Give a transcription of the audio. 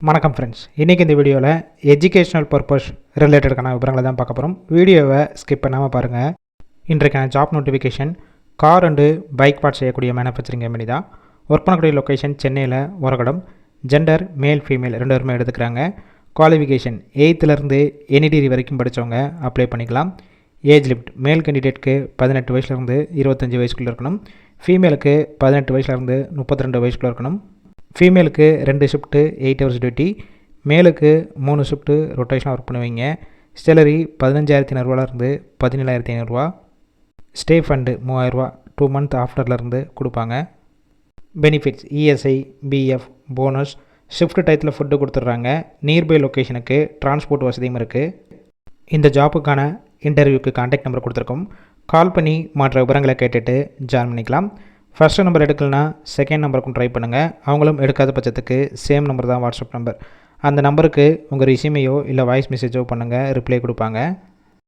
வணக்கம் ஃப்ரெண்ட்ஸ், இன்றைக்கி இந்த வீடியோவில் எஜுகேஷனல் பர்பஸ் ரிலேட்டடுக்கான விவரங்களை தான் பார்க்க போகிறோம். வீடியோவை ஸ்கிப் பண்ணாமல் பாருங்கள். இன்றைக்கான job notification car and bike parts செய்யக்கூடிய மேனுஃபேக்சரிங் கம்பெனி தான். ஒர்க் பண்ணக்கூடிய லொக்கேஷன் சென்னையில் ஒரகடம். ஜெண்டர் மேல் ஃபீமேல் ரெண்டு பேருமே எடுத்துக்கிறாங்க. குவாலிஃபிகேஷன் 8th எனி டிகிரி வரைக்கும் படித்தவங்க அப்ளை பண்ணிக்கலாம். ஏஜ் லிமிட் மேல் கேண்டிடேட்க்கு 18 வயசுலேருந்து 25 வயசுக்குள்ளே இருக்கணும். ஃபீமேலுக்கு 18 வயசுலேருந்து 32 வயசுக்குள்ளே இருக்கணும். ஃபீமேலுக்கு 2 ஷிஃப்ட்டு 8 ஹவர்ஸ் டியூட்டி, மேலுக்கு 3 ஷிஃப்ட்டு ரொட்டேஷனாக ஒர்க் பண்ணுவீங்க. சேலரி 15,500 17,500. ஸ்டே ஃபண்டு 3000 2 மந்த் ஆஃப்டர்லேருந்து கொடுப்பாங்க. Benefits ESI, PF, bonus, shift டயத்தில் ஃபுட்டு கொடுத்துட்றாங்க. நியர்பை லொக்கேஷனுக்கு டிரான்ஸ்போர்ட் வசதியும் இருக்குது. இந்த ஜாப்புக்கான இன்டர்வியூக்கு கான்டாக்ட் நம்பர் கொடுத்துருக்கோம். கால் பண்ணி மற்ற விவரங்களை கேட்டுட்டு ஜாயின் பண்ணிக்கலாம். ஃபஸ்ட்டு நம்பர் எடுக்கலனா செகண்ட் நம்பருக்கும் ட்ரை பண்ணுங்கள். அவங்களும் எடுக்காத பட்சத்துக்கு சேம் நம்பர் தான் வாட்ஸ்அப் நம்பர். அந்த நம்பருக்கு உங்கள் ரெஸ்யூமையோ இல்லை வாய்ஸ் மெசேஜோ பண்ணுங்கள், ரிப்ளை கொடுப்பாங்க.